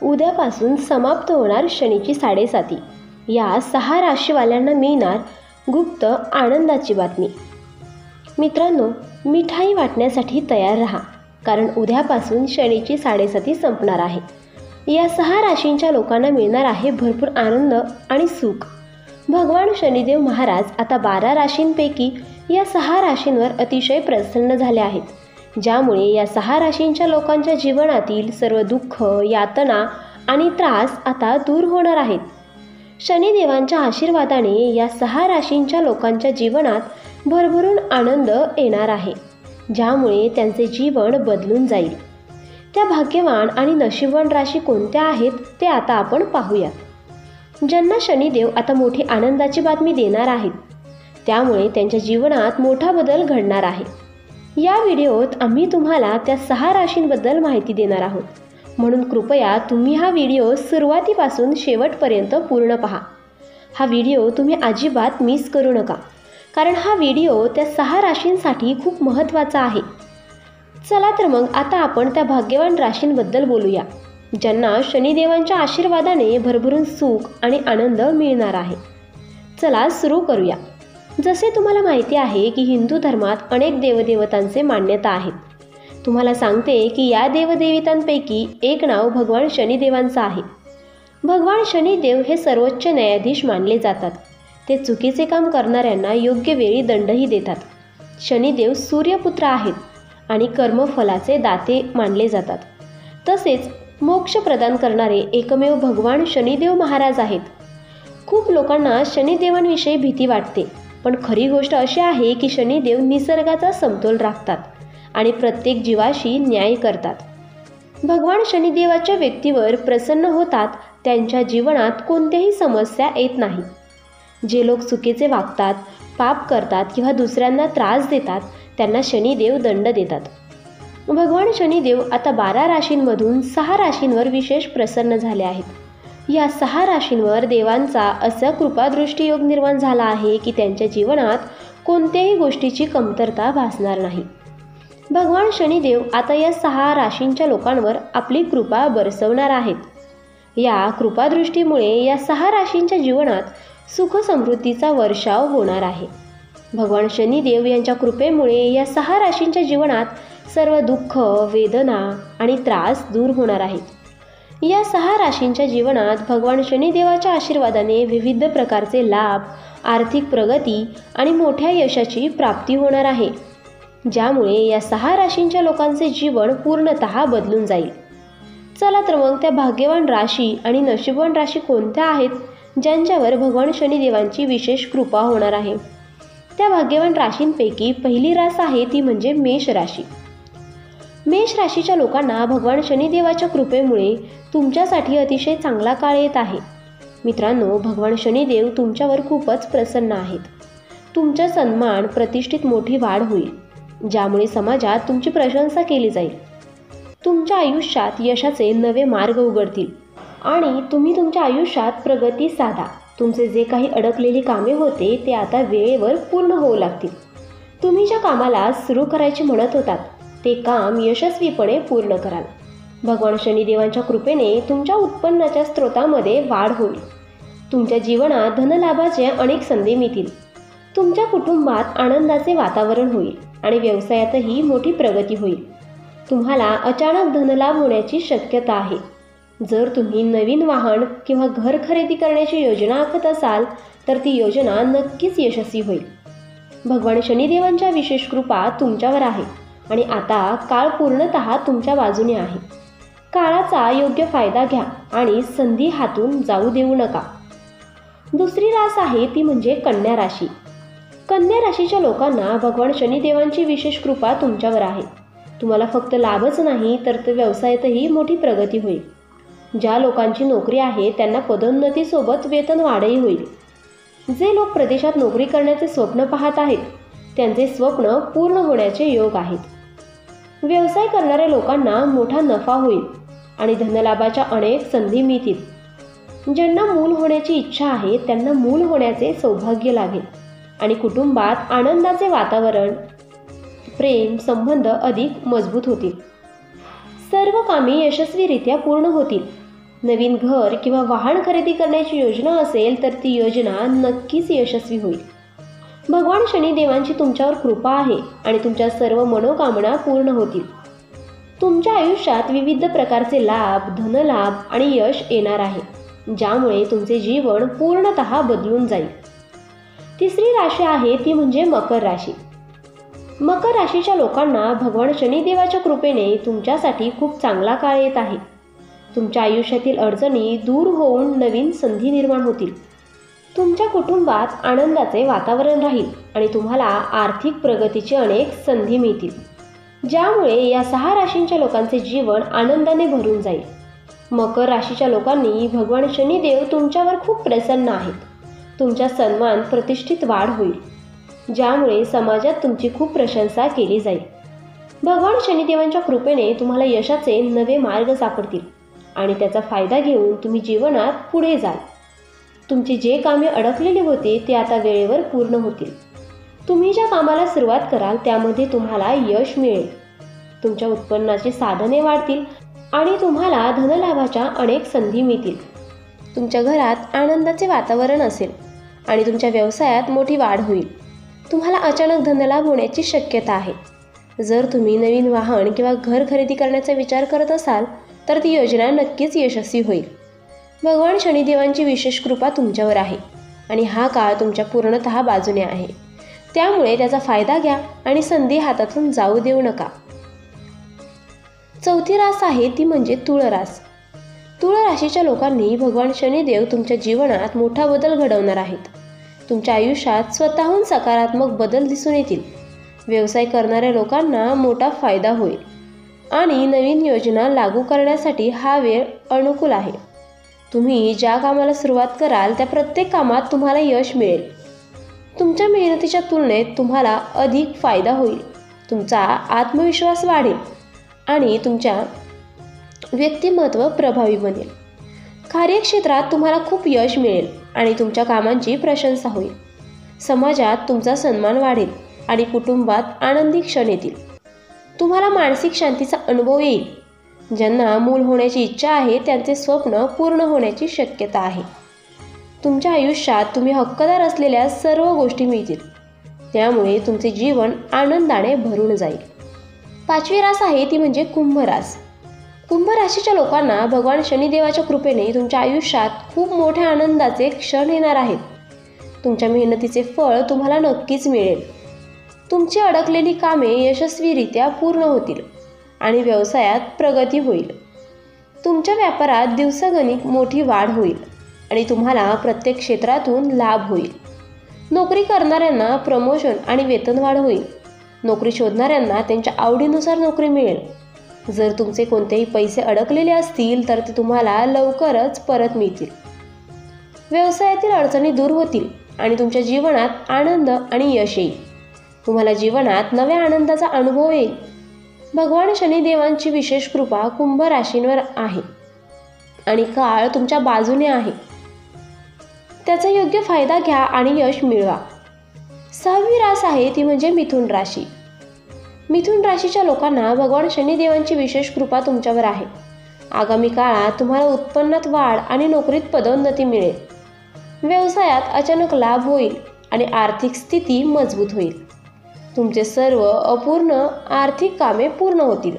उद्यापासून समाप्त होणार शनीची 7.5. या 6 राशीवाल्यांना मिळणार गुप्त आनंदाची बातमी. मित्रांनो, मिठाई वाटण्यासाठी तयार राहा, कारण उद्यापासून शनीची 7.5 संपणार आहे. या 6 राशींच्या लोकांना मिळणार आहे भरपूर आनंद आणि सुख. भगवान शनिदेव महाराज आता 12 राशींपैकी या 6 राशींवर अतिशय प्रसन्न झाले आहेत, ज्यामुळे या 6 राशींच्या लोकांच्या जीवनातील सर्व दुःख, यातना आणि त्रास आता दूर होणार आहेत. शनिदेवांच्या आशीर्वादाने या 6 राशींच्या लोकांच्या जीवनात भरभरून आनंद येणार आहे, ज्यामुळे त्यांचे जीवन बदलून जाईल. त्या भाग्यवान आणि नशीबवान राशी कोणत्या आहेत ते आता आपण पाहूया. ज्यांना शनिदेव आता मोठी आनंदाची बातमी देणार आहेत, त्यामुळे त्यांच्या जीवनात मोठा बदल घडणार आहे. या व्हिडिओत आम्ही तुम्हाला त्या 6 राशींबद्दल माहिती देणार आहोत, म्हणून कृपया तुम्ही हा व्हिडिओ सुरुवातीपासून शेवटपर्यंत पूर्ण पहा. हा व्हिडिओ तुम्ही अजिबात मिस करू नका, कारण हा व्हिडिओ त्या 6 राशींसाठी खूप महत्त्वाचा आहे. चला तर मग आता आपण त्या भाग्यवान राशींबद्दल बोलूया, ज्यांना शनिदेवांच्या आशीर्वादाने भरभरून सुख आणि आनंद मिळणार आहे. चला सुरू करूया. जसे तुम्हाला माहिती आहे की हिंदू धर्मात अनेक देवदेवतांचे मान्यता आहेत. तुम्हाला सांगते की या देवदेवतांपैकी एक नाव भगवान शनिदेवांचं आहे. भगवान शनिदेव हे सर्वोच्च न्यायाधीश मानले जातात. ते चुकीचे काम करणाऱ्यांना योग्य वेळी दंडही देतात. शनिदेव सूर्यपुत्र आहेत आणि कर्मफलाचे दाते मानले जातात. तसेच मोक्ष प्रदान करणारे एकमेव भगवान शनिदेव महाराज आहेत. खूप लोकांना शनिदेवांविषयी भीती वाटते, पण खरी गोष्ट अशी आहे की शनिदेव निसर्गाचा समतोल राखतात आणि प्रत्येक जीवाशी न्याय करतात. भगवान शनिदेवाच्या व्यक्तीवर प्रसन्न होतात, त्यांच्या जीवनात कोणत्याही समस्या येत नाही. जे लोक चुकीचे वागतात, पाप करतात किंवा दुसऱ्यांना त्रास देतात, त्यांना शनिदेव दंड देतात. भगवान शनिदेव आता 12 राशींमधून 6 राशींवर विशेष प्रसन्न झाले आहेत. या 6 राशींवर देवांचा असा कृपादृष्टीयोग निर्माण झाला आहे की त्यांच्या जीवनात कोणत्याही गोष्टीची कमतरता भासणार नाही. भगवान शनिदेव आता या 6 राशींच्या लोकांवर आपली कृपा बरसवणार आहेत. या कृपादृष्टीमुळे या 6 राशींच्या जीवनात सुख समृद्धीचा वर्षाव होणार आहे. भगवान शनिदेव यांच्या कृपेमुळे या 6 राशींच्या जीवनात सर्व दुःख, वेदना आणि त्रास दूर होणार आहेत. या 6 राशींच्या जीवनात भगवान शनिदेवाच्या आशीर्वादाने विविध प्रकारचे लाभ, आर्थिक प्रगती आणि मोठ्या यशाची प्राप्ती होणार आहे, ज्यामुळे या 6 राशींच्या लोकांचे जीवन पूर्णतः बदलून जाईल. चला तर मग त्या भाग्यवान राशी आणि नशीबवान राशी कोणत्या आहेत, ज्यांच्यावर भगवान शनिदेवांची विशेष कृपा होणार आहे. त्या भाग्यवान राशींपैकी पहिली रास आहे ती म्हणजे मेष राशी. मेष राशीच्या लोकांना भगवान शनिदेवाच्या कृपेमुळे तुमच्यासाठी अतिशय चांगला काळ येत आहे. मित्रांनो, भगवान शनिदेव तुमच्यावर खूपच प्रसन्न आहेत. तुमचा सन्मान, प्रतिष्ठेत मोठी वाढ होईल, ज्यामुळे समाजात तुमची प्रशंसा केली जाईल. तुमच्या आयुष्यात यशाचे नवे मार्ग उघडतील आणि तुम्ही तुमच्या आयुष्यात प्रगती साधा. तुमचे जे काही अडकलेली कामे होते ते आता वेळेवर पूर्ण होऊ लागतील. तुम्ही ज्या कामाला सुरू करायचे म्हणत होतात ते काम यशस्वीपणे पूर्ण कराल. भगवान शनिदेवांच्या कृपेने तुमच्या उत्पन्नाच्या स्रोतामध्ये वाढ होईल. तुमच्या जीवनात धनलाभाचे अनेक संधी मिळतील. तुमच्या कुटुंबात आनंदाचे वातावरण होईल आणि व्यवसायातही मोठी प्रगती होईल. तुम्हाला अचानक धनलाभ होण्याची शक्यता आहे. जर तुम्ही नवीन वाहन किंवा घर खरेदी करण्याची योजना आखत असाल तर ती योजना नक्कीच यशस्वी होईल. भगवान शनिदेवांच्या विशेष कृपा तुमच्यावर आहे आणि आता काळ पूर्णतः तुमच्या बाजूने आहे. काळाचा योग्य फायदा घ्या आणि संधी हातून जाऊ देऊ नका. दुसरी रास आहे ती म्हणजे कन्या राशी. कन्या राशीच्या लोकांना भगवान शनिदेवांची विशेष कृपा तुमच्यावर आहे. तुम्हाला फक्त लाभच नाही तर व्यवसायातही मोठी प्रगती होईल. ज्या लोकांची नोकरी आहे त्यांना पदोन्नतीसोबत वेतन वाढही होईल. जे लोक प्रदेशात नोकरी करण्याचे स्वप्न पाहत आहेत त्यांचे स्वप्न पूर्ण होण्याचे योग आहेत. व्यवसाय करणाऱ्या लोकांना मोठा नफा होईल आणि धनलाभाच्या अनेक संधी मिळतील. ज्यांना मूल होण्याची इच्छा आहे त्यांना मूल होण्याचे सौभाग्य लाभेल आणि कुटुंबात आनंदाचे वातावरण, प्रेम संबंध अधिक मजबूत होतील. सर्व कामे यशस्वीरित्या पूर्ण होतील. नवीन घर किंवा वाहन खरेदी करण्याची योजना असेल तर ती योजना नक्कीच यशस्वी होईल. भगवान शनिदेवांची तुमच्यावर कृपा आहे आणि तुमच्या सर्व मनोकामना पूर्ण होतील. तुमच्या आयुष्यात विविध प्रकारचे लाभ, धनलाभ आणि यश येणार आहे, ज्यामुळे तुमचे जीवन पूर्णतः बदलून जाईल. तिसरी राशी आहे ती म्हणजे मकर राशी. मकर राशीच्या लोकांना भगवान शनिदेवाच्या कृपेने तुमच्यासाठी खूप चांगला काळ येत आहे. तुमच्या आयुष्यातील अडचणी दूर होऊन नवीन संधी निर्माण होतील. तुमच्या कुटुंबात आनंदाचे वातावरण राहील आणि तुम्हाला आर्थिक प्रगतीची अनेक संधी मिळतील, ज्यामुळे या 6 राशींच्या लोकांचे जीवन आनंदाने भरून जाईल. मकर राशीच्या लोकांनी भगवान शनिदेव तुमच्यावर खूप प्रसन्न आहेत. तुमच्या सन्मान प्रतिष्ठित वाढ होईल, ज्यामुळे समाजात तुमची खूप प्रशंसा केली जाईल. भगवान शनिदेवांच्या कृपेने तुम्हाला यशाचे नवे मार्ग सापडतील आणि त्याचा फायदा घेऊन तुम्ही जीवनात पुढे जाल. तुमची जे कामे अडकलेली होती ते आता वेळेवर पूर्ण होतील. तुम्ही ज्या कामाला सुरुवात कराल त्यामध्ये तुम्हाला यश मिळेल. तुमच्या उत्पन्नाची साधने वाढतील आणि तुम्हाला धनलाभाच्या अनेक संधी मिळतील. तुमच्या घरात आनंदाचे वातावरण असेल आणि तुमच्या व्यवसायात मोठी वाढ होईल. तुम्हाला अचानक धनलाभ होण्याची शक्यता आहे. जर तुम्ही नवीन वाहन किंवा घर खरेदी करण्याचा विचार करत असाल तर ती योजना नक्कीच यशस्वी होईल. भगवान शनिदेवांची विशेष कृपा तुमच्यावर आहे आणि हा काळ तुमच्या पूर्णतः बाजूने आहे. त्यामुळे त्याचा फायदा घ्या आणि संधी हातातून जाऊ देऊ नका. चौथी रास आहे ती म्हणजे तुळ रास. तुळ राशीच्या लोकांनी भगवान शनिदेव तुमच्या जीवनात मोठा बदल घडवणार आहेत. तुमच्या आयुष्यात स्वतःहून सकारात्मक बदल दिसून येतील. व्यवसाय करणाऱ्या लोकांना मोठा फायदा होईल आणि नवीन योजना लागू करण्यासाठी हा वेळ अनुकूल आहे. तुम्ही ज्या कामाला सुरुवात कराल त्या प्रत्येक कामात तुम्हाला यश मिळेल. तुमच्या मेहनतीच्या तुलनेत तुम्हाला अधिक फायदा होईल. तुमचा आत्मविश्वास वाढेल आणि तुमच्या व्यक्तिमत्व प्रभावी बनेल. कार्यक्षेत्रात तुम्हाला खूप यश मिळेल आणि तुमच्या कामांची प्रशंसा होईल. समाजात तुमचा सन्मान वाढेल आणि कुटुंबात आनंदी क्षण येतील. तुम्हाला मानसिक शांतीचा अनुभव येईल. ज्यांना मूल होण्याची इच्छा आहे त्यांचे स्वप्न पूर्ण होण्याची शक्यता आहे. तुमच्या आयुष्यात तुम्ही हक्कदार असलेल्या सर्व गोष्टी मिळतील. त्यामुळे तुमचे जीवन आनंदाने भरून जाईल. 5वी रास आहे ती म्हणजे कुंभ रास. कुंभ राशीच्या लोकांना भगवान शनिदेवाच्या कृपेने तुमच्या आयुष्यात खूप मोठ्या आनंदाचे क्षण येणार आहेत. तुमच्या मेहनतीचे फळ तुम्हाला नक्कीच मिळेल. तुमची अडकलेली कामे यशस्वीरित्या पूर्ण होतील आणि व्यवसायात प्रगती होईल. तुमच्या व्यापारात दिवसागणिक मोठी वाढ होईल आणि तुम्हाला प्रत्येक क्षेत्रातून लाभ होईल. नोकरी करणाऱ्यांना प्रमोशन आणि वेतनवाढ होईल. नोकरी शोधणाऱ्यांना त्यांच्या आवडीनुसार नोकरी मिळेल. जर तुमचे कोणतेही पैसे अडकलेले असतील तर ते तुम्हाला लवकरच परत मिळतील. व्यवसायातील अडचणी दूर होतील आणि तुमच्या जीवनात आनंद आणि यश येईल. तुम्हाला जीवनात नव्या आनंदाचा अनुभव येईल. भगवान शनिदेवांची विशेष कृपा कुंभ राशींवर आहे आणि काळ तुमच्या बाजूने आहे. त्याचा योग्य फायदा घ्या आणि यश मिळवा. 6वी रास आहे ती म्हणजे मिथुन राशी. मिथुन राशीच्या लोकांना भगवान शनिदेवांची विशेष कृपा तुमच्यावर आहे. आगामी काळात तुम्हाला उत्पन्नात वाढ आणि नोकरीत पदोन्नती मिळेल. व्यवसायात अचानक लाभ होईल आणि आर्थिक स्थिती मजबूत होईल. तुमचे सर्व अपूर्ण आर्थिक कामे पूर्ण होतील.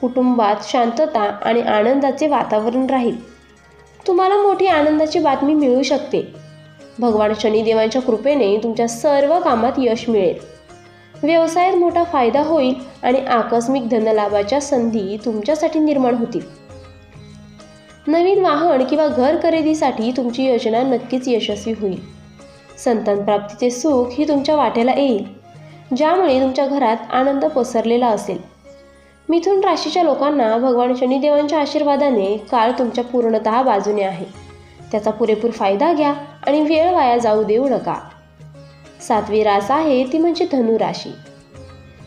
कुटुंबात शांतता आणि आनंदाचे वातावरण राहील. तुम्हाला मोठी आनंदाची बातमी मिळू शकते. भगवान शनिदेवांच्या कृपेने तुमच्या सर्व कामात यश मिळेल. व्यवसायात मोठा फायदा होईल आणि आकस्मिक धनलाभाच्या संधी तुमच्यासाठी निर्माण होतील. नवीन वाहन किंवा घर खरेदीसाठी तुमची योजना नक्कीच यशस्वी होईल. संतान प्राप्तीचे सुख ही तुमच्या वाट्याला येईल, ज्यामुळे तुमच्या घरात आनंद पसरलेला असेल. मिथुन राशीच्या लोकांना भगवान शनिदेवांच्या आशीर्वादाने काळ तुमच्या पूर्णतः बाजूने आहे. त्याचा पुरेपूर फायदा घ्या आणि वेळ वाया जाऊ देऊ नका. 7वी रास आहे ती म्हणजे धनु राशी.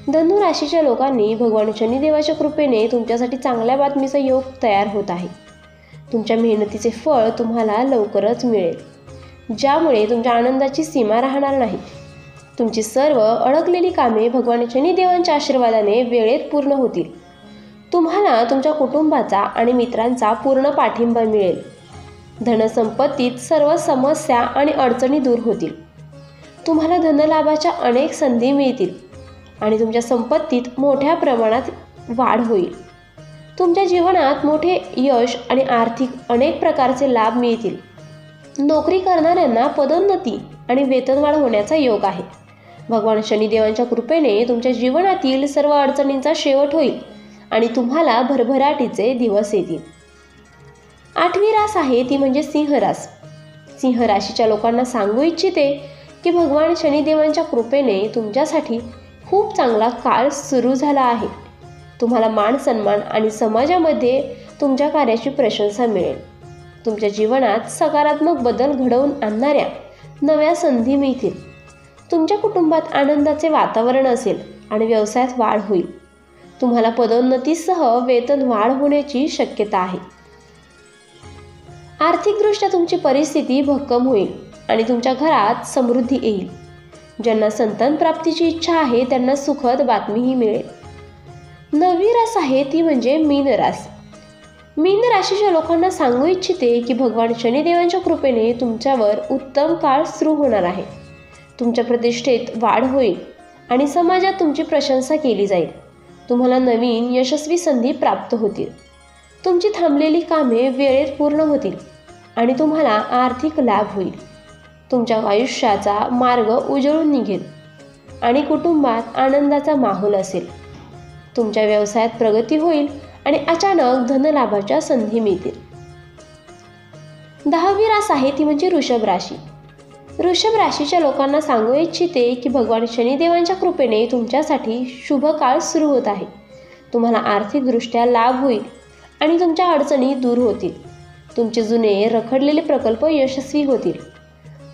धनु राशीच्या लोकांनी भगवान शनिदेवाच्या कृपेने तुमच्यासाठी चांगल्या बातमीचा योग तयार होत आहे. तुमच्या मेहनतीचे फळ तुम्हाला लवकरच मिळेल, ज्यामुळे तुमच्या आनंदाची सीमा राहणार नाही. तुमची सर्व अडकलेली कामे भगवान शनिदेवांच्या आशीर्वादाने वेळेत पूर्ण होतील. तुम्हाला तुमच्या कुटुंबाचा आणि मित्रांचा पूर्ण पाठिंबा मिळेल. धनसंपत्तीत सर्व समस्या आणि अडचणी दूर होतील. तुम्हाला धनलाभाच्या अनेक संधी मिळतील आणि तुमच्या संपत्तीत मोठ्या प्रमाणात वाढ होईल. तुमच्या जीवनात मोठे यश आणि आर्थिक अनेक प्रकारचे लाभ मिळतील. नोकरी करणाऱ्यांना पदोन्नती आणि वेतनवाढ होण्याचा योग आहे. भगवान शनिदेवांच्या कृपेने तुमच्या जीवनातील सर्व अडचणींचा शेवट होईल आणि तुम्हाला भरभराटीचे दिवस येतील. 8वी रास आहे ती म्हणजे सिंह रास. सिंह राशीच्या लोकांना सांगू इच्छिते की भगवान शनिदेवांच्या कृपेने तुमच्यासाठी खूप चांगला काळ सुरू झाला आहे. तुम्हाला मान सन्मान आणि समाजामध्ये तुमच्या कार्याची प्रशंसा मिळेल. तुमच्या जीवनात सकारात्मक बदल घडवून आणणाऱ्या नव्या संधी मिळतील. तुमच्या कुटुंबात आनंदाचे वातावरण असेल आणि व्यवसायात वाढ होईल. तुम्हाला पदोन्नतीसह वेतन वाढ होण्याची शक्यता आहे. आर्थिकदृष्ट्या तुमची परिस्थिती भक्कम होईल आणि तुमच्या घरात समृद्धी येईल. ज्यांना संतान प्राप्तीची इच्छा आहे त्यांना सुखद बातमीही मिळेल. 9वी रास आहे ती म्हणजे मीन रास. मीन राशीच्या लोकांना सांगू इच्छिते की भगवान शनिदेवांच्या कृपेने तुमच्यावर उत्तम काळ सुरू होणार आहे. तुमच्या प्रतिष्ठेत वाढ होईल आणि समाजात तुमची प्रशंसा केली जाईल. तुम्हाला नवीन यशस्वी संधी प्राप्त होतील. तुमची थांबलेली कामे वेळेत पूर्ण होतील आणि तुम्हाला आर्थिक लाभ होईल. तुमच्या आयुष्याचा मार्ग उजळून निघेल आणि कुटुंबात आनंदाचा माहोल असेल. तुमच्या व्यवसायात प्रगती होईल आणि अचानक धनलाभाच्या संधी मिळतील. 10वी रास आहे ती म्हणजे वृषभ राशी. वृषभ राशीच्या लोकांना सांगू इच्छिते की भगवान शनिदेवांच्या कृपेने तुमच्यासाठी शुभ काळ सुरू होत आहे. तुम्हाला आर्थिकदृष्ट्या लाभ होईल आणि तुमच्या अडचणी दूर होतील. तुमचे जुने रखडलेले प्रकल्प यशस्वी होतील.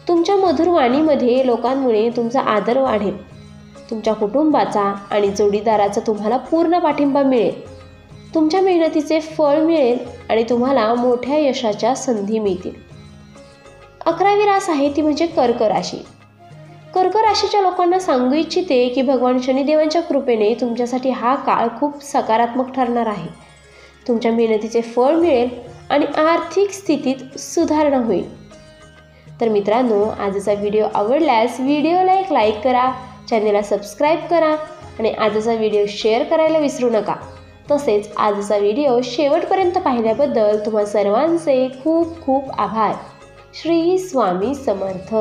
तुमच्या मधुर वाणीमध्ये लोकांमुळे तुमचा आदर वाढेल. तुमच्या कुटुंबाचा आणि जोडीदाराचा तुम्हाला पूर्ण पाठिंबा मिळेल. तुमच्या मेहनतीचे फळ मिळेल आणि तुम्हाला मोठ्या यशाच्या संधी मिळतील. 11वी रास आहे ती म्हणजे कर्क राशी. कर्क राशीच्या लोकांना सांगू इच्छिते की भगवान शनिदेवांच्या कृपेने तुमच्यासाठी हा काळ खूप सकारात्मक ठरणार आहे. तुमच्या मेहनतीचे फळ मिळेल आणि आर्थिक स्थितीत सुधारणा होईल. तर मित्रांनो, आजचा व्हिडिओ आवडल्यास व्हिडिओला एक लाईक करा, चॅनेलला सबस्क्राईब करा आणि आजचा व्हिडिओ शेअर करायला विसरू नका. तसेच आजचा व्हिडिओ शेवटपर्यंत पाहिल्याबद्दल तुम्हा सर्वांचे खूप खूप आभार. श्री स्वामी समर्थ.